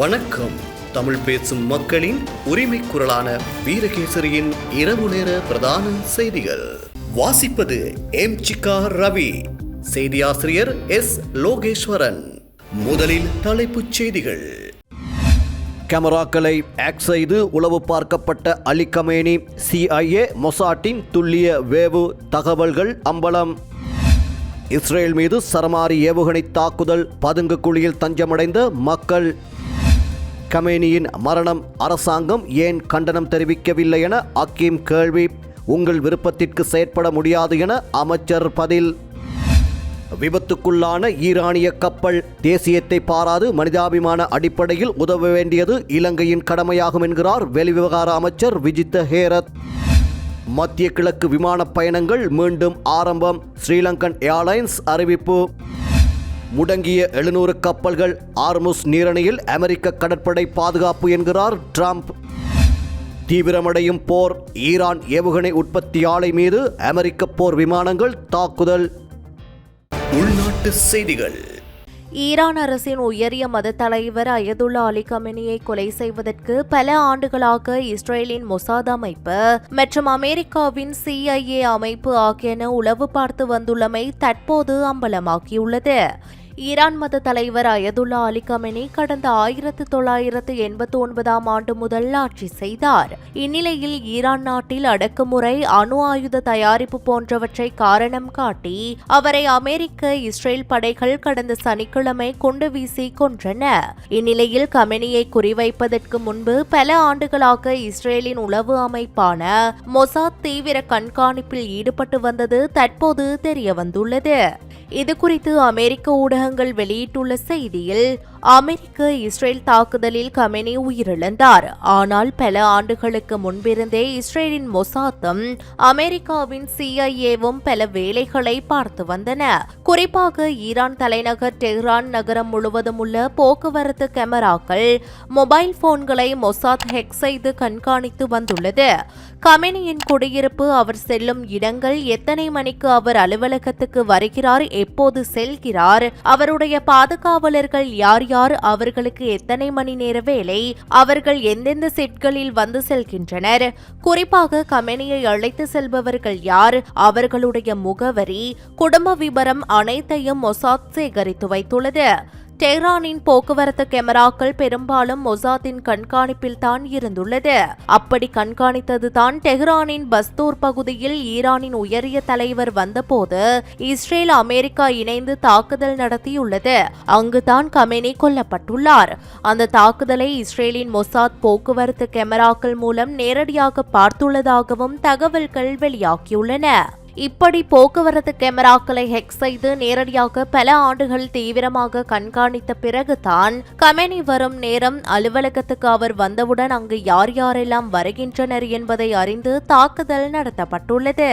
வணக்கம். தமிழ் பேசும் மக்களின் உரிமை குரலான வீரகேசரியின் இரவு நேர பிரதான செய்திகள் வாசிப்பது எம்.சிகா ரவி, செய்தியாசிரியர் எஸ். லோகேஸ்வரன். முதலில் தலைப்புச் செய்திகள். கேமராக்களை ஹேக் செய்து உளவு பார்க்கப்பட்ட அலி கமேனி, CIA மொசாட்டின் துல்லிய வேவு தகவல்கள் அம்பலம். இஸ்ரேல் மீது சரமாரி ஏவுகணை தாக்குதல், பதுங்கு குழியில் தஞ்சமடைந்த மக்கள். கமேனியின் மரணம் அரசாங்கம் ஏன் கண்டனம் தெரிவிக்கவில்லை என அக்கீம் கேள்வி. உங்கள் விருப்பத்திற்கு செயற்பட முடியாது என அமைச்சர் பதில். விபத்துக்குள்ளான ஈரானிய கப்பல், தேசியத்தை பாராது மனிதாபிமான அடிப்படையில் உதவ வேண்டியது இலங்கையின் கடமையாகும் என்கிறார் வெளிவிவகார அமைச்சர் விஜித்த ஹேரத். மத்திய கிழக்கு விமான பயணங்கள் மீண்டும் ஆரம்பம், ஸ்ரீலங்கன் ஏர்லைன்ஸ் அறிவிப்பு. முடங்கிய 700 கப்பல்கள், ஆர்முஸ் நீரணியில் அமெரிக்க கடற்படை பாதுகாப்பு என்கிறார் ட்ரம்ப். தீவிரமடையும் போர், ஈரான் ஏவுகணை உற்பத்தி ஆலை மீது அமெரிக்க போர் விமானங்கள் தாக்குதல். உள்நாட்டு செய்திகள். ஈரான் அரசின் உயரிய மத தலைவர் அயதுல்லா அலி கமேனியை கொலை செய்வதற்கு பல ஆண்டுகளாக இஸ்ரேலின் மொசாத் அமைப்பு மற்றும் அமெரிக்காவின் CIA அமைப்பு ஆகியன உளவு பார்த்து வந்துள்ளமை தற்போது அம்பலமாகியுள்ளது. ஈரான் மத தலைவர் அயதுல்லா அலி கமேனி கடந்த 1989 ஆண்டு முதல் ஆட்சி செய்தார். இந்நிலையில் ஈரான் நாட்டில் அடக்குமுறை, அணு ஆயுத தயாரிப்பு போன்றவற்றை காரணம் காட்டி அவரை அமெரிக்க, இஸ்ரேல் படைகள் கடந்த சனிக்கிழமை கொண்டு வீசி கொன்றன. இந்நிலையில் கமேனியை குறிவைப்பதற்கு முன்பு பல ஆண்டுகளாக இஸ்ரேலின் உளவு அமைப்பான மொசாத் தீவிர கண்காணிப்பில் ஈடுபட்டு வந்தது தற்போது தெரியவந்துள்ளது. இதுகுறித்து அமெரிக்க ஊடகங்கள் வெளியிட்டுள்ள செய்தியில், அமெரிக்க இஸ்ரேல் தாக்குதலில் கமேனி உயிரிழந்தார். ஆனால் பல ஆண்டுகளுக்கு முன்பிருந்தே இஸ்ரேலின் மொசாத்தும் அமெரிக்காவின் CIA-வும் பல வேலைகளை பார்த்து வந்தன. குறிப்பாக ஈரான் தலைநகர் டெஹ்ரான் நகரம் முழுவதும் உள்ள போக்குவரத்து கேமராக்கள், மொபைல் போன்களை மொசாத் ஹேக் செய்து கண்காணித்து வந்துள்ளது. கமேனியின் குடியிருப்பு, அவர் செல்லும் இடங்கள், எத்தனை மணிக்கு அவர் அலுவலகத்துக்கு வருகிறார், எப்போது செல்கிறார், அவருடைய பாதுகாவலர்கள் யார் யார், அவர்களுக்கு எத்தனை மணி நேர வேலை, அவர்கள் எந்தெந்த செட்களில் வந்து செல்கின்றனர், குறிப்பாக கமேனியை அழைத்து செல்பவர்கள் யார், அவர்களுடைய முகவரி, குடும்ப விபரம் அனைத்தையும் மொசாத் சேகரித்து வைத்துள்ளது. டெஹ்ரானின் போக்குவரத்து கேமராக்கள் பெரும்பாலும் மொசாத்தின் கண்காணிப்பில் தான் இருந்துள்ளது. அப்படி கண்காணித்ததுதான் டெஹ்ரானின் பஸ்தூர் பகுதியில் ஈரானின் உயரிய தலைவர் வந்தபோது இஸ்ரேல், அமெரிக்கா இணைந்து தாக்குதல் நடத்தியுள்ளது. அங்குதான் கமேனி கொல்லப்பட்டுள்ளார். அந்த தாக்குதலை இஸ்ரேலின் மொசாத் போக்குவரத்து கேமராக்கள் மூலம் நேரடியாக பார்த்துள்ளதாகவும் தகவல்கள் வெளியாகியுள்ளன. இப்படி போக்குவரத்து கேமராக்களை ஹேக் செய்து நேரடியாக பல ஆண்டுகள் தீவிரமாக கண்காணித்த பிறகுதான் கமேனி வரும் நேரம், அலுவலகத்துக்கு அவர் வந்தவுடன் அங்கு யார் யாரெல்லாம் வருகின்றனர் என்பதை அறிந்து தாக்குதல் நடத்தப்பட்டுள்ளது.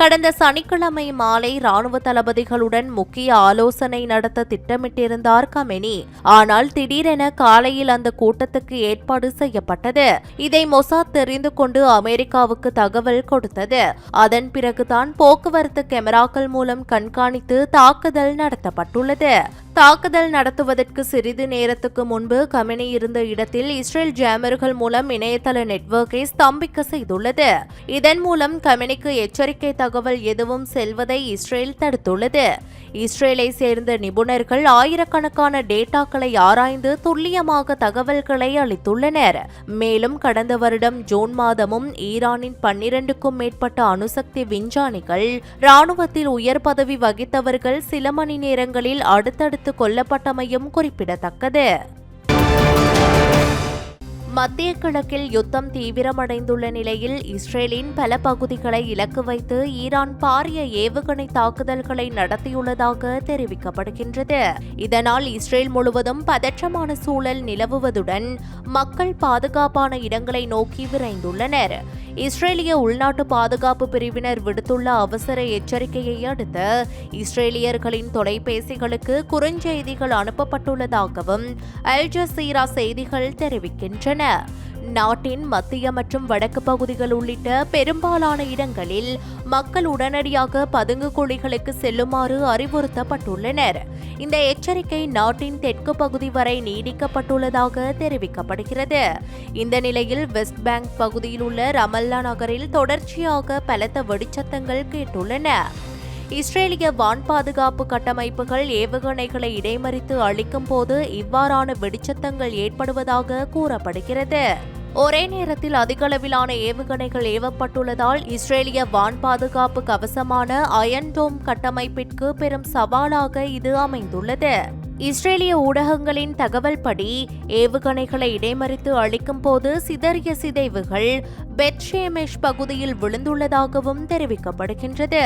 கடந்த சனிக்கிழமை மாலை ராணுவ தளபதிகளுடன் முக்கிய ஆலோசனை நடத்த திட்டமிட்டிருந்தார் கமேனி. ஆனால் திடீரென காலையில் அந்த கூட்டத்துக்கு ஏற்பாடு செய்யப்பட்டது. இதை மொசாத் தெரிந்து கொண்டு அமெரிக்காவுக்கு தகவல் கொடுத்தது. அதன் பிறகுதான் போக்குவரத்து கேமராக்கள் மூலம் கண்காணித்து தாக்குதல் நடத்தப்பட்டுள்ளது. தாக்குதல் நடத்துவதற்கு சிறிது நேரத்துக்கு முன்பு கமேனி இருந்த இடத்தில் இஸ்ரேல் ஜாமர்கள் மூலம் இணையதள நெட்வொர்க்கை ஸ்தம்பிக்க செய்துள்ளது. இதன் மூலம் கமேனிக்கு எச்சரிக்கை தகவல் எதுவும் செல்வதை இஸ்ரேல் தடுத்துள்ளது. இஸ்ரேலை சேர்ந்த நிபுணர்கள் ஆயிரக்கணக்கான டேட்டாக்களை ஆராய்ந்து துல்லியமாக தகவல்களை அளித்துள்ளனர். மேலும் கடந்த வருடம் ஜூன் மாதமும் ஈரானின் 12க்கும் மேற்பட்ட அணுசக்தி விஞ்ஞானிகள், ராணுவத்தில் உயர் பதவி வகித்தவர்கள் சில மணி நேரங்களில் அடுத்தடுத்து கொல்லப்பட்டமையும் குறிப்பிடத்தக்கது. மத்திய கிழக்கில் யுத்தம் தீவிரமடைந்துள்ள நிலையில் இஸ்ரேலின் பல பகுதிகளை இலக்கு வைத்து ஈரான் பாரிய ஏவுகணை தாக்குதல்களை நடத்தியுள்ளதாக தெரிவிக்கப்படுகின்றது. இதனால் இஸ்ரேல் முழுவதும் பதற்றமான சூழல் நிலவுவதுடன் மக்கள் பாதுகாப்பான இடங்களை நோக்கி விரைந்துள்ளனர். இஸ்ரேலிய உள்நாட்டு பாதுகாப்பு பிரிவினர் விடுத்துள்ள அவசர எச்சரிக்கையை அடுத்து இஸ்ரேலியர்களின் தொலைபேசிகளுக்கு குறுஞ்செய்திகள் அனுப்பப்பட்டுள்ளதாகவும் அல் ஜசீரா செய்திகள் தெரிவிக்கின்றன. நாட்டின் மத்திய மற்றும் வடக்கு பகுதிகள் உள்ளிட்ட பெரும்பாலான இடங்களில் மக்கள் உடனடியாக பதுங்கு குழிகளுக்கு செல்லுமாறு அறிவுறுத்தப்பட்டுள்ளனர். இந்த எச்சரிக்கை நாட்டின் தெற்கு பகுதி வரை நீடிக்கப்பட்டுள்ளதாக தெரிவிக்கப்படுகிறது. இந்த நிலையில் வெஸ்ட் பேங்க் பகுதியில் உள்ள ரமல்லா நகரில் தொடர்ச்சியாக பலத்த வெடிச்சத்தங்கள் கேட்டுள்ளன. இஸ்ரேலிய வான் பாதுகாப்பு கட்டமைப்புகள் ஏவுகணைகளை இடைமறித்து அழிக்கும் போது இவ்வாறான வெடிச்சத்தங்கள் ஏற்படுவதாக கூறப்படுகிறது. ஒரே நேரத்தில் அதிகளவிலான ஏவுகணைகள் ஏவப்பட்டுள்ளதால் இஸ்ரேலிய வான் பாதுகாப்பு கவசமான அயன் டோம் கட்டமைப்பிற்கு பெரும் சவாலாக இது அமைந்துள்ளது. இஸ்ரேலிய ஊடகங்களின் தகவல்படி ஏவுகணைகளை இடைமறித்து அழிக்கும் போது சிதறிய சிதைவுகள் பெத்ஷேமெஷ் பகுதியில் விழுந்துள்ளதாகவும் தெரிவிக்கப்படுகின்றது.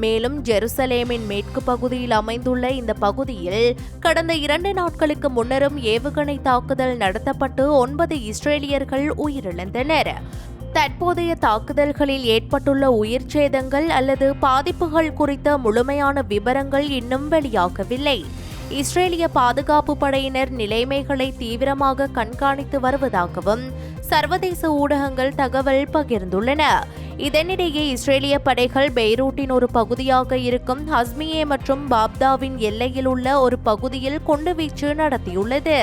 மேலும் ஜெருசலேமின் மேற்கு பகுதியில் அமைந்துள்ள இந்த பகுதியில் கடந்த 2 நாட்களுக்கு முன்னரும் ஏவுகணை தாக்குதல் நடத்தப்பட்டு 9 இஸ்ரேலியர்கள் உயிரிழந்தனர். தற்போதைய தாக்குதல்களில் ஏற்பட்டுள்ள உயிர் சேதங்கள் அல்லது பாதிப்புகள் குறித்த முழுமையான விவரங்கள் இன்னும் வெளியாகவில்லை. இஸ்ரேலிய பாதுகாப்பு படையினர் நிலைமைகளை தீவிரமாக கண்காணித்து வருவதாகவும் சர்வதேச ஊடகங்கள் தகவல் பகிர்ந்துள்ளன. இதனிடையே இஸ்ரேலிய படைகள் பெய்ரூட்டின் ஒரு பகுதியாக இருக்கும் ஹஸ்மியே மற்றும் பாப்தாவின் எல்லையில் உள்ள ஒரு பகுதியில் குண்டுவீச்சு நடத்தியுள்ளது.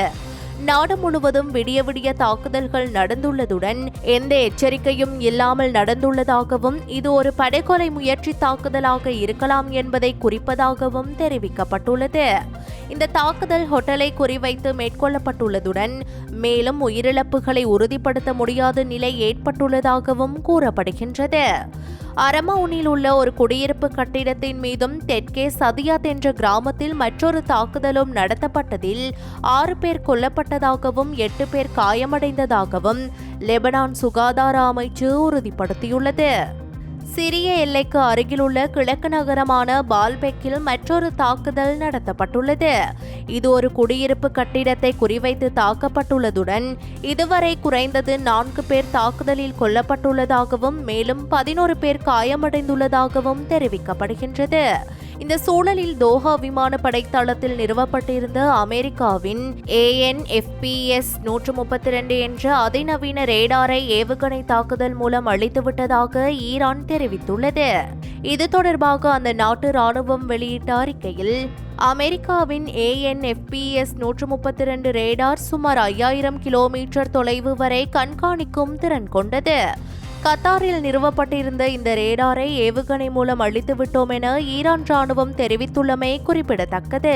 நாடு முழுவதும் விடிய தாக்குதல்கள் நடந்துள்ளதுடன் எந்த எச்சரிக்கையும் இல்லாமல் நடந்துள்ளதாகவும் இது ஒரு படுகொலை முயற்சி தாக்குதலாக இருக்கலாம் என்பதை குறிப்பதாகவும் தெரிவிக்கப்பட்டுள்ளது. இந்த தாக்குதல் ஹோட்டலை குறிவைத்து மேற்கொள்ளப்பட்டுள்ளதுடன் மேலும் உயிரிழப்புகளை உறுதிப்படுத்த முடியாத நிலை ஏற்பட்டுள்ளதாகவும் கூறப்படுகின்றது. அரமவுனில் உள்ள ஒரு குடியிருப்பு கட்டிடத்தின் மீதும் தெற்கே சதியாத் என்ற கிராமத்தில் மற்றொரு தாக்குதலும் நடத்தப்பட்டதில் 6 பேர் கொல்லப்பட்டதாகவும் 8 பேர் காயமடைந்ததாகவும் லெபனான் சுகாதார அமைச்சு உறுதிப்படுத்தியுள்ளது. சிரிய எல்லைக்கு அருகிலுள்ள கிழக்கு நகரமான பால்பெக்கில் மற்றொரு தாக்குதல் நடத்தப்பட்டுள்ளது. இது ஒரு குடியிருப்பு கட்டிடத்தை குறிவைத்து தாக்கப்பட்டுள்ளதுடன் இதுவரை குறைந்தது 4 பேர் தாக்குதலில் கொல்லப்பட்டுள்ளதாகவும் மேலும் 11 பேர் காயமடைந்துள்ளதாகவும் தெரிவிக்கப்படுகின்றது. இந்த சூழலில் தோஹா விமானப்படை தளத்தில் நிறுவப்பட்டிருந்த அமெரிக்காவின் AN/FPS 132 என்ற அதிநவீன ரேடாரை ஏவுகணை தாக்குதல் மூலம் அழித்துவிட்டதாக ஈரான் தெரிவித்துள்ளது. இது தொடர்பாக அந்த நாட்டு ராணுவம் வெளியிட்ட அறிக்கையில் அமெரிக்காவின் AN/FPS 132 ரேடார் சுமார் 5000 கிலோமீட்டர் தொலைவு வரை கண்காணிக்கும் திறன் கொண்டது. கத்தாரில் நிறுவப்பட்டிருந்த இந்த ரேடாரை ஏவுகணை மூலம் அழித்துவிட்டோம் என ஈரான் ராணுவம் தெரிவித்துள்ளமை குறிப்பிடத்தக்கது.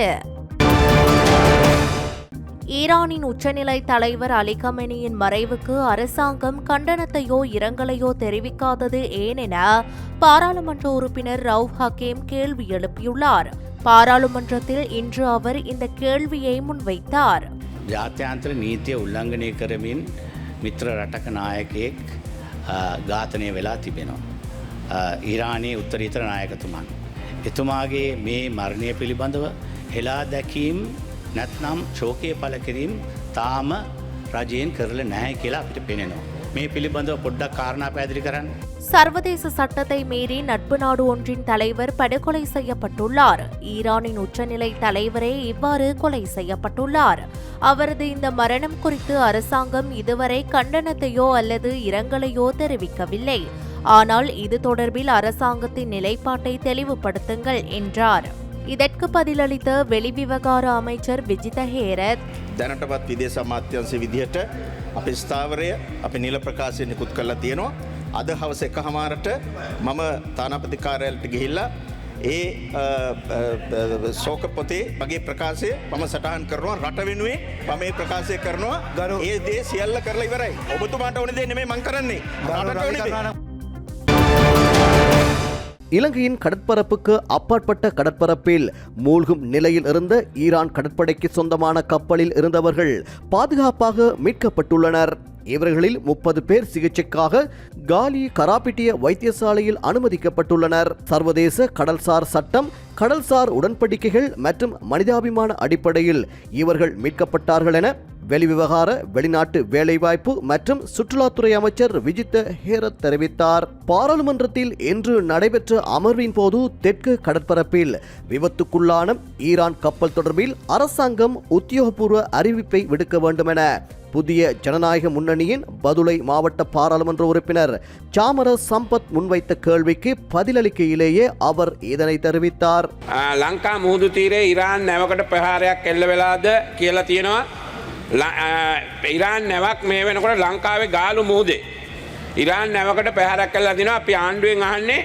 ஈரானின் உச்சநிலை தலைவர் அலி கமேனியின் மறைவுக்கு அரசாங்கம் கண்டனத்தையோ இரங்கலையோ தெரிவிக்காதது ஏன் என பாராளுமன்ற உறுப்பினர் ரவுஃப் ஹக்கீம் கேள்வி எழுப்பியுள்ளார். பாராளுமன்றத்தில் இன்று அவர் இந்த கேள்வியை முன்வைத்தார். ජාත්‍යන්තර නීතිය උල්ලංඝනය කරමින් මිත්‍ර රටක නායකයෙක් ඝාතනය වෙලා තිබෙනවා. ඊරානයේ උත්තරීතර නායකතුමන්. එතුමාගේ මේ මරණය පිළිබඳව හෙලා දැකීම් නැත්නම් ශෝකය පළ කිරීම තාම රජයෙන් කරලා නැහැ කියලා අපිට පේනවා. මේ පිළිබඳව පොඩ්ඩක් කාරණා පැහැදිලි කරන්න. சர்வதேச சட்டத்தை மீறி நட்பு நாடு ஒன்றின் தலைவர் படுகொலை செய்யப்பட்டுள்ளார். ஈரானின் உச்சநிலை தலைவரே இவ்வாறு கொலை செய்யப்பட்டுள்ளார். அவரது இந்த மரணம் குறித்து அரசாங்கம் இதுவரை கண்டனத்தையோ அல்லது இரங்கலையோ தெரிவிக்கவில்லை. ஆனால் இது தொடர்பில் அரசாங்கத்தின் நிலைப்பாட்டை தெளிவுபடுத்துங்கள் என்றார். இதற்கு பதிலளித்த வெளிவிவகார அமைச்சர் விஜித ஹேரத், දැනටවත් විදේශ අමාත්‍යංශයේ විදිහට අපේ ස්ථාවරය අපේ නිල ප්‍රකාශය නිකුත් කරලා තියෙනවා. අද හවස 1:00ට මම තානාපති කාර්යාලයට ගිහිල්ලා ඒ ශෝක පොතේ මගේ ප්‍රකාශය මම සටහන් කරනවා. රට වෙනුවෙන් මම මේ ප්‍රකාශය කරනවා. ඒ දේ සියල්ල කරලා ඉවරයි. ඔබතුමාට ඕනේ දේ නෙමෙයි මං කරන්නේ. රටට ඕනේ දේ. இலங்கையின் கடற்பரப்புக்கு அப்பாற்பட்ட கடற்பரப்பில் மூழ்கும் நிலையில் இருந்த ஈரான் கடற்படைக்கு சொந்தமான கப்பலில் இருந்தவர்கள் பாதுகாப்பாக மீட்கப்பட்டுள்ளனர். இவர்களில் 30 பேர் சிகிச்சைக்காக காலி கராபிட்டிய வைத்தியசாலையில் அனுமதிக்கப்பட்டுள்ளனர். சர்வதேச கடல்சார் சட்டம், கடல்சார் உடன்படிக்கைகள் மற்றும் மனிதாபிமான அடிப்படையில் இவர்கள் மீட்கப்பட்டார்கள் என வெளிவிவகார வெளிநாட்டு வேலைவாய்ப்பு மற்றும் சுற்றுலாத்துறை அமைச்சர் விஜித்த ஹேரத் தெரிவித்தார். பாராளுமன்றத்தில் இன்று நடைபெற்ற அமர்வின் போது தெற்கு கடற்பரப்பில் விபத்துக்குள்ளான ஈரான் கப்பல் தொடர்பில் அரசாங்கம் உத்தியோகபூர்வ அறிவிப்பை விடுக்க வேண்டும் என புதிய ஜனநாயக முன்னணியின் பதுளை மாவட்ட பாராளுமன்ற உறுப்பினர் சாமர சம்பத் முன்வைத்த கேள்விக்கு பதிலளிக்கையிலேயே அவர் இதனை தெரிவித்தார். ලංකා මුහුදු තීරේ ඉරාන් නැවකට ප්‍රහාරයක් එල්ල වෙලාද කියලා තියෙනවා. ඉරාන් නැවක් මේ වෙනකොට ලංකාවේ ගාලු මුහුදේ ඉරාන් නැවකට ප්‍රහාරයක් කළා දිනවා. අපි ආණ්ඩුවෙන් අහන්නේ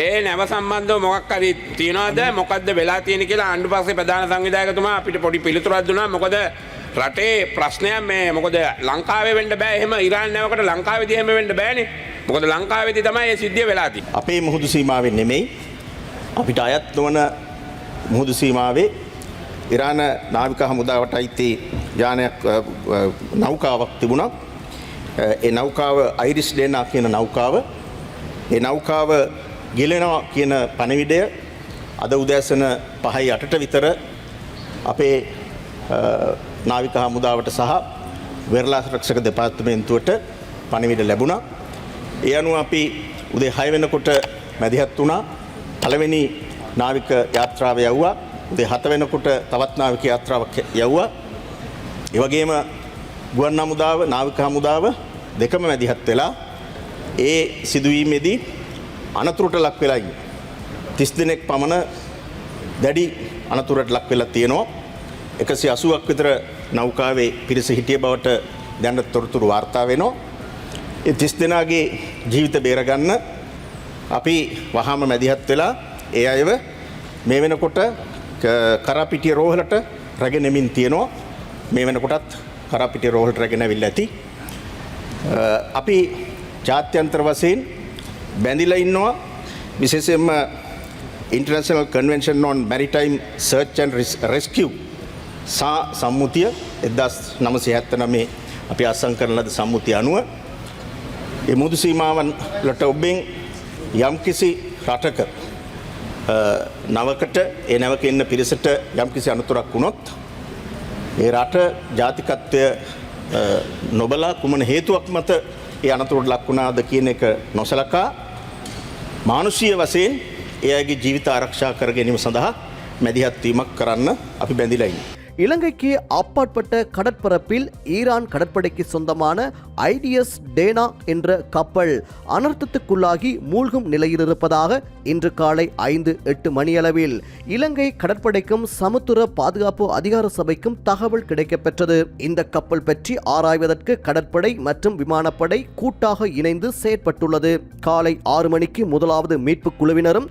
ඒ නැව සම්බන්ධව මොකක් හරි තියනවාද මොකද්ද වෙලා තියෙන්නේ කියලා ආණ්ඩු පක්ෂේ ප්‍රධාන සංවිධායකතුමා අපිට පොඩි පිළිතුරක් දුන්නා. මොකද රටේ ප්‍රශ්නයක් මේ මොකද ලංකාවේ වෙන්න බෑ එහෙම ඉරාන් නැවකට ලංකාවේදී එහෙම වෙන්න බෑනේ. මොකද ලංකාවේදී තමයි මේ සිද්ධිය වෙලා තියෙන්නේ. අපේ මුහුදු සීමාවෙන් නෙමෙයි අපිට අයත් නොවන මුහුදු සීමාවේ ඉරාන නාවික හමුදාවට අයිති යානයක් නෞකාවක් තිබුණා. ඒ නෞකාව අයිරිස් ඩේනා කියන නෞකාව. ඒ නෞකාව ගිලෙනවා කියන පණිවිඩය අද උදෑසන 5:08ට විතර අපේ නාවික හමුදාවට සහ වෙරළා රක්ෂක දෙපාර්තමේන්තුවට පණිවිඩ ලැබුණා. ඒ අනුව අපි උදේ 6 වෙනකොට මැදිහත් වුණා. පළවෙනි නාවික යාත්‍රාව යවුවා. උදේ 7 වෙනකොට තවත් නාවික යාත්‍රාවක් යවුවා. ඒ වගේම ගුවන් හමුදාව නාවික හමුදාව දෙකම මැදිහත් වෙලා ඒ සිදුවීමේදී අනතුරට ලක් වෙලා ඉන්නේ. 30 දිනක් පමණ දැඩි අනතුරට ලක් වෙලා තියෙනවා. 180ක් විතර නෞකාවේ පිරිස හිටිය බවට දැනට තොරතුරු වාර්තා වෙනවා. ඒ 30 දෙනාගේ ජීවිත බේරගන්න අපි වහාම මැදිහත් වෙලා ඒ අයව මේ වෙනකොට කරාපිටිය රෝහලට රැගෙනමින් තියෙනවා. මේ වෙනකොටත් කරාපිටිය රෝහලට රැගෙන අවිල්ලා ඇති. අපි ජාත්‍යන්තර වශයෙන් බැඳිලා ඉන්නවා. විශේෂයෙන්ම international convention on maritime search and rescue සම්මුතිය 1979 අපි අත්සන් කරන ලද සම්මුතිය අනුව ඒ මුහුදු සීමාවන් වලට ඔබෙන් යම්කිසි රටක නවකට ඒ නැවක ඉන්න පිරිසට යම්කිසි අනතුරක් වුණොත් ඒ රට ජාතිකත්වය නොබලා කුමන හේතුවක් මත ඒ අනතුරට ලක් වුණාද කියන එක නොසලකා මානුෂීය වශයෙන් ඒ අයගේ ජීවිත ආරක්ෂා කර ගැනීම සඳහා මැදිහත් වීමක් කරන්න අපි බැඳිලා ඉන්නේ. இலங்கைக்கு அப்பாற்பட்ட கடற்பரப்பில் ஈரான் கடற்படைக்கு சொந்தமான ஐடிஎஸ் டேனா என்ற கப்பல் அனர்த்தத்துக்குள்ளாகி மூழ்கும் நிலையில் இருப்பதாக இன்று காலை 5-8 மணியளவில் இலங்கை கடற்படைக்கும் சமுத்திர பாதுகாப்பு அதிகார சபைக்கும் தகவல் கிடைக்கப்பெற்றது. இந்த கப்பல் பற்றி ஆராய்வதற்கு கடற்படை மற்றும் விமானப்படை கூட்டாக இணைந்து செயற்பட்டுள்ளது. காலை 6 மணிக்கு முதலாவது மீட்பு குழுவினரும்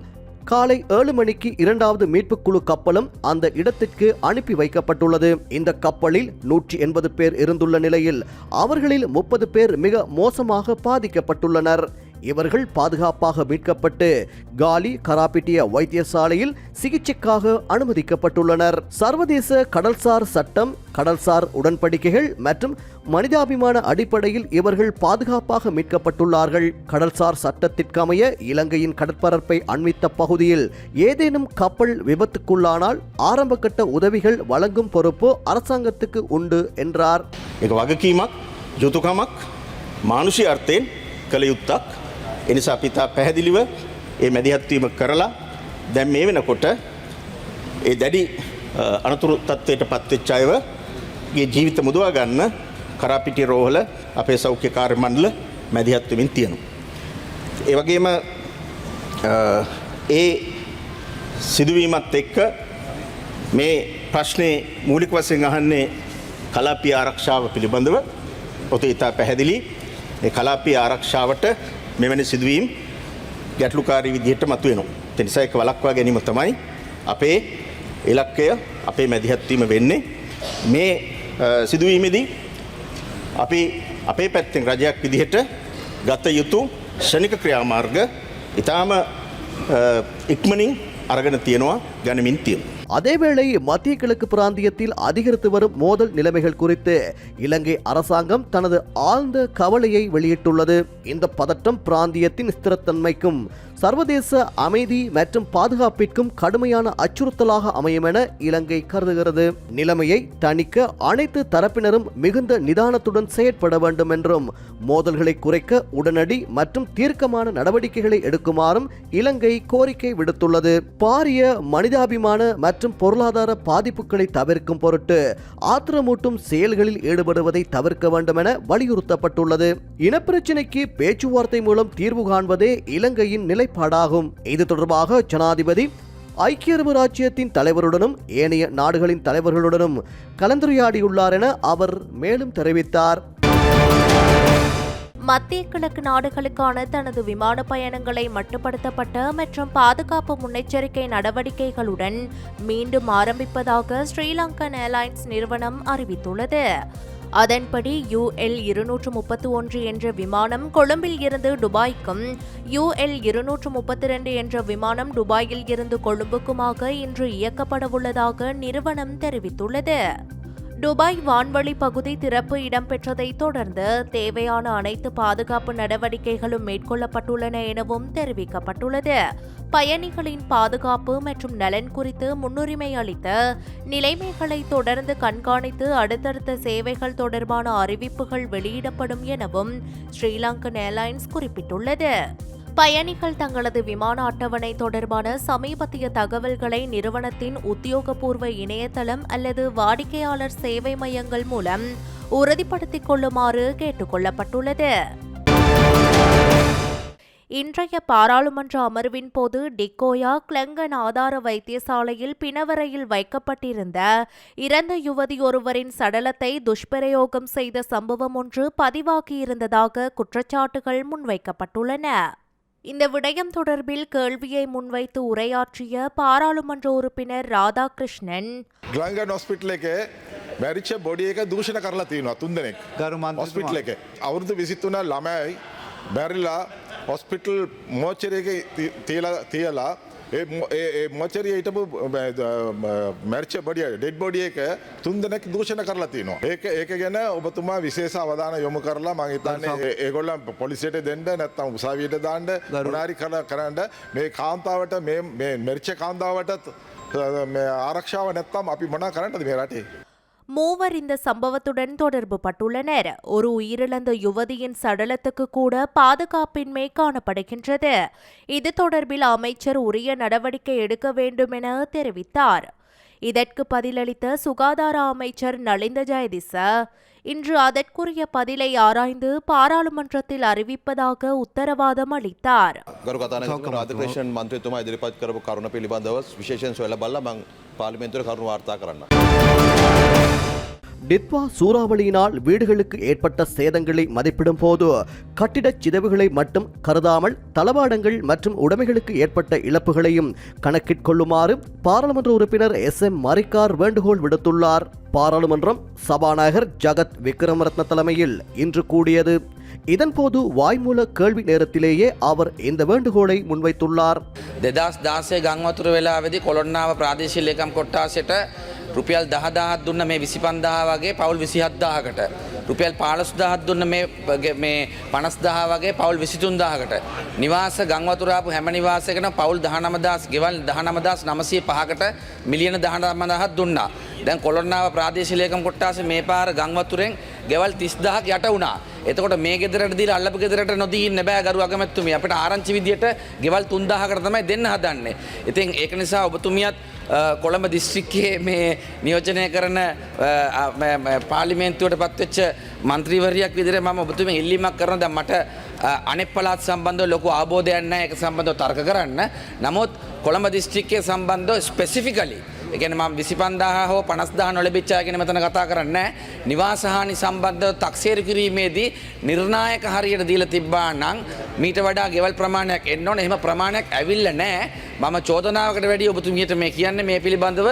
காலை 7 மணிக்கு இரண்டாவது மீட்புக் குழு கப்பலும் அந்த இடத்திற்கு அனுப்பி வைக்கப்பட்டுள்ளது. இந்த கப்பலில் 180 பேர் இருந்துள்ள நிலையில் அவர்களில் 30 பேர் மிக மோசமாக பாதிக்கப்பட்டுள்ளனர். இவர்கள் பாதுகாப்பாக மீட்கப்பட்டு காலி கராபிட்டிய வைத்தியசாலையில் சிகிச்சைக்காக அனுமதிக்கப்பட்டுள்ளனர். சர்வதேச கடல்சார் சட்டம், கடல்சார் உடன்படிக்கைகள் மற்றும் மனிதாபிமான அடிப்படையில் இவர்கள் பாதுகாப்பாக மீட்கப்பட்டுள்ளார்கள். கடல்சார் சட்டத்திற்கமைய இலங்கையின் கடற்பரப்பை அண்மித்த பகுதியில் ஏதேனும் கப்பல் விபத்துக்குள்ளானால் ஆரம்பகட்ட உதவிகள் வழங்கும் பொறுப்பு அரசாங்கத்துக்கு உண்டு என்றார். ඒක වගකීමක්, යුතුයකමක්, මානුෂීය අර්ථයෙන් කළ යුත්තක්. ඒ නිසා අපි තා පැහැදිලිව මේ මැදිහත් වීම කරලා දැන් මේ වෙනකොට ඒ දැඩි අනතුරු තත්ත්වයට පත්වෙච්ච අයව ගේ ජීවිත මුදවා ගන්න කරාපිටිය රෝහල අපේ සෞඛ්‍ය කාර්ය මණ්ඩල මැදිහත් වෙමින් තියෙනවා. ඒ වගේම ඒ සිදුවීමත් එක්ක මේ ප්‍රශ්නේ මූලික වශයෙන් අහන්නේ කලාපීය ආරක්ෂාව පිළිබඳව. ඔතේ ඉතා පැහැදිලි මේ කලාපීය ආරක්ෂාවට මෙවැනි සිදුවීම් ගැටලුකාරී විදිහට මතුවෙනවා. ඒ නිසා ඒක වළක්වා ගැනීම තමයි අපේ ඉලක්කය, අපේ මැදිහත් වීම වෙන්නේ. මේ සිදුවීමේදී අපි අපේ පැත්තෙන් රජයක් විදිහට ගත යුතු ශනික ක්‍රියාමාර්ග ඉතාම ඉක්මනින් අරගෙන තියෙනවා, ගනිමින් තියෙනවා. அதேவேளை மத்திய கிழக்கு பிராந்தியத்தில் அதிகரித்து வரும் மோதல் நிலைமைகள் குறித்து இலங்கை அரசாங்கம் தனது ஆழ்ந்த கவலையை வெளியிட்டுள்ளது. இந்த பதட்டம் பிராந்தியத்தின் ஸ்திரத்தன்மைக்கும் சர்வதேச அமைதி மற்றும் பாதுகாப்பிற்கும் கடுமையான அச்சுறுத்தலாக அமையும் என இலங்கை கருதுகிறது. நிலைமையை தணிக்க அனைத்து தரப்பினரும் மிகுந்த நிதானத்துடன் செயற்பட வேண்டும் என்றும் மோதல்களை குறைக்க உடனடி மற்றும் தீர்க்கமான நடவடிக்கைகளை எடுக்குமாறும் இலங்கை கோரிக்கை விடுத்துள்ளது. பாரிய மனிதாபிமான மற்றும் பொருளாதார பாதிப்புகளை தவிர்க்கும் பொருட்டு ஆத்திரமூட்டும் செயல்களில் ஈடுபடுவதை தவிர்க்க வேண்டும் என வலியுறுத்தப்பட்டுள்ளது. இனப்பிரச்சினைக்கு பேச்சுவார்த்தை மூலம் தீர்வு காண்பதே இலங்கையின் நிலைப்பாடாகும். இது தொடர்பாக ஜனாதிபதி ஐக்கிய அரபு ராச்சியத்தின் தலைவருடனும் ஏனைய நாடுகளின் தலைவர்களுடனும் கலந்துரையாடியுள்ளார் என அவர் மேலும் தெரிவித்தார். மத்திய கிழக்கு நாடுகளுக்கான தனது விமான பயணங்களை மட்டுப்படுத்தப்பட்ட மற்றும் பாதுகாப்பு முன்னெச்சரிக்கை நடவடிக்கைகளுடன் மீண்டும் ஆரம்பிப்பதாக ஸ்ரீலங்கன் ஏர்லைன்ஸ் நிறுவனம் அறிவித்துள்ளது. அதன்படி UL 231 என்ற விமானம் கொழும்பில் இருந்து துபாய்க்கும், UL 232 என்ற விமானம் துபாயில் இருந்து கொழும்புக்குமாக இன்று இயக்கப்படவுள்ளதாக நிறுவனம் தெரிவித்துள்ளது. துபாய் வான்வழி பகுதி திறப்பு இடம்பெற்றதை தொடர்ந்து தேவையான அனைத்து பாதுகாப்பு நடவடிக்கைகளும் மேற்கொள்ளப்பட்டுள்ளன எனவும் தெரிவிக்கப்பட்டுள்ளது. பயணிகளின் பாதுகாப்பு மற்றும் நலன் குறித்து முன்னுரிமை அளித்து நிலைமைகளை தொடர்ந்து கண்காணித்து அடுத்தடுத்த சேவைகள் தொடர்பான அறிவிப்புகள் வெளியிடப்படும் எனவும் ஸ்ரீலங்கன் ஏர்லைன்ஸ் குறிப்பிட்டுள்ளது. பயணிகள் தங்களது விமான அட்டவணை தொடர்பான சமீபத்திய தகவல்களை நிறுவனத்தின் உத்தியோகபூர்வ இணையதளம் அல்லது வாடிக்கையாளர் சேவை மையங்கள் மூலம் உறுதிப்படுத்திக் கொள்ளுமாறு கேட்டுக் கொள்ளப்பட்டுள்ளது. இன்றைய பாராளுமன்ற அமர்வின் போது டிக்கோயா கிளங்கன் ஆதார வைத்தியசாலையில் பிணவரையில் வைக்கப்பட்டிருந்த இறந்த யுவதி ஒருவரின் சடலத்தை துஷ்பிரயோகம் செய்த சம்பவம் ஒன்று பதிவாகியிருந்ததாக குற்றச்சாட்டுகள் முன்வைக்கப்பட்டுள்ளன. இந்த விடயம் தொடர்பில் கேள்வியை முன்வைத்து உரையாற்றிய பாராளுமன்ற உறுப்பினர் ராதாகிருஷ்ணன், ගලංගන් හොස්පිටල් එකේ මැරිච්ච බොඩි එක දූෂණ කරලා තියෙනවා 3 දෙනෙක්. හොස්පිටල් එකේ අවුරුදු 23 ළමයි බැරිලා හොස්පිටල් මෝචරි එකේ තියලා ඒ මෝචරියේ හිටපු මැරිච්ච බොඩිය ඩෙඩ් බොඩි එක 3 දෙනෙක් දූෂණ කරලා තියෙනවා. ඒක ගැන ඔබතුමා විශේෂ අවධානය යොමු කරලා මම හිතන්නේ ඒගොල්ලන් පොලිසියට දෙන්න නැත්නම් උසාවියට දාන්න මොනාරි කරන්න මේ කාන්තාවට මේ මැරිච්ච කාන්තාවට ආරක්ෂාව නැත්නම් අපි මොනා කරන්නද මේ රටේ? மூவர் இந்த சம்பவத்துடன் தொடர்பு பட்டுள்ளனர். ஒரு உயிரிழந்த யுவதியின் சடலத்துக்கு கூட பாதுகாப்பின்மை காணப்படுகின்றது. இது தொடர்பில் அமைச்சர் உரிய நடவடிக்கை எடுக்க வேண்டும் என தெரிவித்தார். இதற்கு பதிலளித்த சுகாதார அமைச்சர் நலிந்த ஜெயதிச இன்று அதற்குரிய பதிலை ஆராய்ந்து பாராளுமன்றத்தில் அறிவிப்பதாக உத்தரவாதம் அளித்தார். ගරු කතානායක රාජපක්ෂන් මන්ත්‍රීතුමා ඉදිරිපත් කරපු කරුණ පිළිබඳව විශේෂයෙන් සොයලා බලලා මම පාර්ලිමේන්තුවේ කරුණ වාර්තා කරන්න. டிட்வா சூறாவளியினால் வீடுகளுக்கு ஏற்பட்ட சேதங்களை மதிப்பிடும் போது கட்டிடச் சிதைவுகளை மட்டும் கருதாமல் தளவாடங்கள் மற்றும் உடைமைகளுக்கு ஏற்பட்ட இழப்புகளையும் கணக்கிற்கொள்ளுமாறு பாராளுமன்ற உறுப்பினர் SM மரிக்கார் வேண்டுகோள் விடுத்துள்ளார். பாராளுமன்றம் சபாநாயகர் ஜகத் விக்ரமரத்ன தலைமையில் இன்று கூடியது. இதன்போது வாய்மூல கேள்வி நேரத்திலேயே அவர் இந்த வேண்டுகோளை முன்வைத்துள்ளார். 2016 ගංවතුර වෙලාවේදී කොළොන්නාව ප්‍රාදේශීය ලේකම් කොට්ටාසයට රුපියල් 10000ක් දුන්න මේ 25000 වගේ පවුල් 27000කට රුපියල් 15000ක් දුන්න මේ 50000 වගේ පවුල් 23000කට නිවාස ගංවතුර ආපු හැම නිවාසයකටම පවුල් 19000 ගෙවල් 19905කට මිලියන 19000ක් දුන්නා. දැන් කොළොන්නාව ප්‍රාදේශීය ලේකම් කොට්ටාසේ මේ පාර ගංවතුරෙන් ගෙවල් 30000ක් යට වුණා. එතකොට මේ ගෙදරට දීලා අල්ලපු ගෙදරට නොදී ඉන්න බෑ ගරු අගමැතිතුමිය. අපිට ආරංචි විදියට ගෙවල් 3000කට තමයි දෙන්න හදන්නේ. ඉතින් ඒක නිසා ඔබතුමියත් කොළඹ දිස්ත්‍රික්කයේ මේ නියෝජනය කරන පාර්ලිමේන්තුවට පත්වෙච්ච මන්ත්‍රීවරියක් විදිහට මම ඔබතුමිය ඉල්ලීමක් කරනවා. දැන් මට අනෙක් පළාත් සම්බන්ධව ලොකු අවබෝධයක් නැහැ ඒක සම්බන්ධව තර්ක කරන්න. නමුත් කොළඹ දිස්ත්‍රික්කයේ සම්බන්ධව ස්පෙસિෆිකලි ඒ කියන්නේ මම 25000 හෝ 50000 නොලැබිච්ච අය ගැන මෙතන කතා කරන්නේ නැහැ. නිවාස හානි සම්බන්ධව තක්සේරු කිරීමේදී නිර්ණායක හරියට දීලා තිබ්බා නම් මීට වඩා ගෙවල් ප්‍රමාණයක් එන්න ඕනේ. එහෙම ප්‍රමාණයක් ඇවිල්ලා නැහැ. මම චෝදනාවකට වැඩි ඔබතුමියට මේ කියන්නේ මේ පිළිබඳව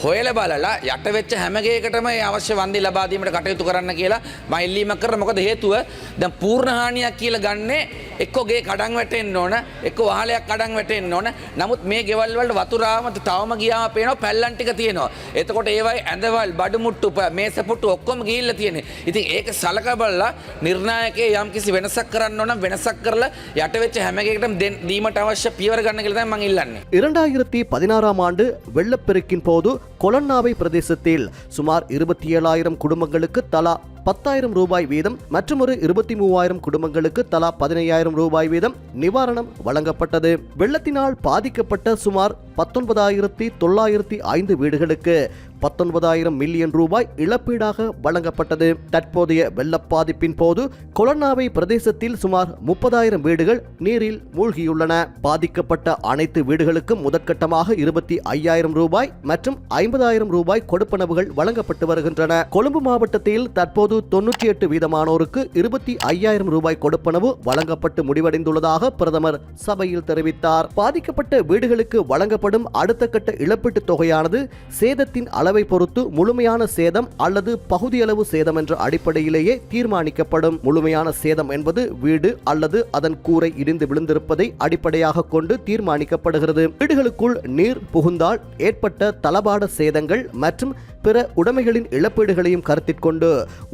හොයල බලලා යට වෙච්ච හැම ගේකටම ඒ අවශ්‍ය වන්දි ලබා දීමට කටයුතු කරන්න කියලා මම ඉල්ලීමක් කරා. මොකද හේතුව දැන් පූර්ණ හානියක් කියලා ගන්නේ එක්ක ගේ කඩන් වැටෙන්න ඕන, එක්ක වහලයක් කඩන් වැටෙන්න ඕන. නමුත් මේ ගෙවල් වලට වතුර ආවම තවම ගියාම පේනවා පැල්ලම් ටික තියෙනවා. එතකොට ඒවයි ඇඳවල්, බඩු මුට්ටු, මේසපුට්ටු ඔක්කොම ගිහිල්ලා තියෙන්නේ. ඉතින් ඒක සලකා බලලා නිර්ණායකයේ යම්කිසි වෙනසක් කරන්න ඕන නම් වෙනසක් කරලා යට වෙච්ච හැම ගේකටම දීමට අවශ්‍ය පියවර ගන්න කියලා තමයි මම ඉල්ලන්නේ. 2016 ஆண்டு வெள்ளப்பெருக்கின் போது கொலன்னாவை பிரதேசத்தில் சுமார் 27,000 குடும்பங்களுக்கு தலா 10,000 ரூபாய் வீதம் மற்றும் ஒரு 23,000 குடும்பங்களுக்கு தலா 15,000 ரூபாய் வீதம் நிவாரணம் வழங்கப்பட்டது. வெள்ளத்தினால் பாதிக்கப்பட்ட சுமார் 19,905 வீடுகளுக்கு 19,000 மில்லியன் ரூபாய் இழப்பீடாக வழங்கப்பட்டது. தற்போதைய வெள்ள பாதிப்பின் போது கொலன்னாவை பிரதேசத்தில் சுமார் 30,000 வீடுகள் நீரில் மூழ்கியுள்ளன. பாதிக்கப்பட்ட அனைத்து வீடுகளுக்கும் முதற்கட்டமாக 25,000 ரூபாய் மற்றும் 50,000 ரூபாய் கொடுப்பனவுகள் வழங்கப்பட்டு வருகின்றன. கொழும்பு மாவட்டத்தில் தற்போது 98 வீதமானோருக்கு 25,000 ரூபாய் கொடுப்பனவு வழங்கப்பட்டு முடிவடைந்துள்ளதாக பிரதமர் சபையில் தெரிவித்தார். பாதிக்கப்பட்ட வீடுகளுக்கு வழங்கப்படும் அடுத்த கட்ட இழப்பீட்டுத் தொகையானது சேதத்தின் அளவை பொறுத்து முழுமையான சேதம் அல்லது பகுதியளவு சேதம் என்ற அடிப்படையிலேயே தீர்மானிக்கப்படும். முழுமையான சேதம் என்பது வீடு அல்லது அதன் கூரை இடிந்து விழுந்திருப்பதை அடிப்படையாக கொண்டு தீர்மானிக்கப்படுகிறது. வீடுகளுக்குள் நீர் புகுந்தால் ஏற்பட்ட தளபாட சேதங்கள் மற்றும் பிற உடைமைகளின் இழப்பீடுகளையும் கருத்தில் கொண்டு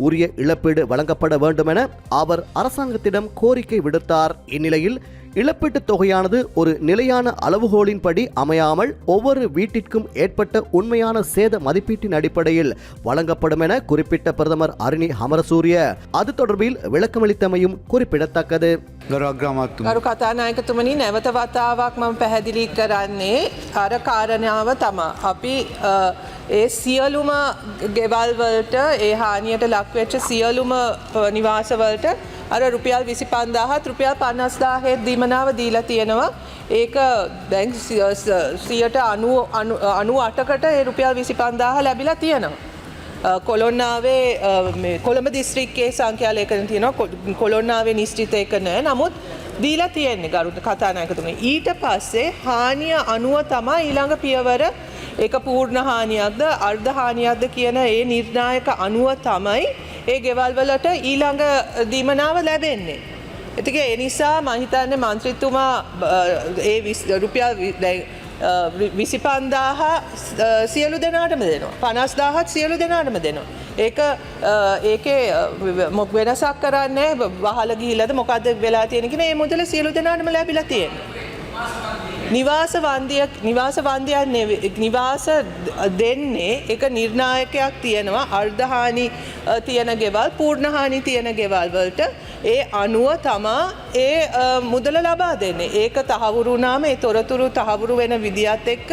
உரிய இழப்பீடு வழங்கப்பட வேண்டும் என அவர் அரசாங்கத்திடம் கோரிக்கை விடுத்தார். இந்நிலையில் இழப்பீட்டுத் தொகையானது ஒரு நிலையான அளவுகோலின்படி அமையாமல் ஒவ்வொரு வீட்டிற்கும் ஏற்பட்ட உண்மையான சேத மதிப்பீட்டின் அடிப்படையில் வழங்கப்படும் என குறிப்பிட்ட பிரதமர் அருணி அமரசூரிய அது தொடர்பில் விளக்கமளித்தமையும் குறிப்பிடத்தக்கது. ගරු කතානායකතුමනි, නැවත වතාවක් මම පැහැදිලි කරන්නේ අර කාරණාව තමයි. අපි ඒ සියලුම ගෙවල් වලට, ඒ හානියට ලක්වෙච්ච සියලුම නිවාස වලට අර රුපියල් 25,000ත් රුපියල් 50,000ත් දීමනාව දීලා තියෙනවා. ඒක දැන් 98%කට ඒ රුපියල් 25,000 ලැබිලා තියෙනවා. කොළොන්නාවේ කොළඹ දිස්ත්‍රික්කයේ සංඛ්‍යා ලේඛන තියෙනවා. කොළොන්නාවේ නිශ්චිත එක නැහැ. නමුත් දීලා තියෙන්නේ ගරු කතානායකතුමනි. ඊට පස්සේ හානිය අනුව තමයි ඊළඟ පියවර, ඒක පූර්ණ හානියක්ද අර්ධ හානියක්ද කියන ඒ නිර්ණායක අනුව තමයි ඒ ගෙවල් වලට ඊළඟ දීමනාව ලැබෙන්නේ. ඉතින් ඒ නිසා මම හිතන්නේ මන්ත්‍රීතුමා ඒ රුපියල් 25,000 සියලු දෙනාටම දෙනවා. 50,000ත් සියලු දෙනාටම දෙනවා. ඒකේ වෙනසක් කරන්නේ වහල ගිහිල්ලාද මොකද්ද වෙලා තියෙන්නේ කියන ඒ මුදල සියලු දෙනාටම ලැබිලා තියෙනවා. නිවාස දෙන්නේ එක නිර්ණායකයක් තියෙනවා. අර්ධහානි තියෙන ගෙවල්, පූර්ණහානි තියෙන ගෙවල් වලට ඒ අනුව තමා ඒ මුදල ලබා දෙන්නේ. ඒක තහවුරු වුණාම ඒ තොරතුරු තහවුරු වෙන විදියත් එක්ක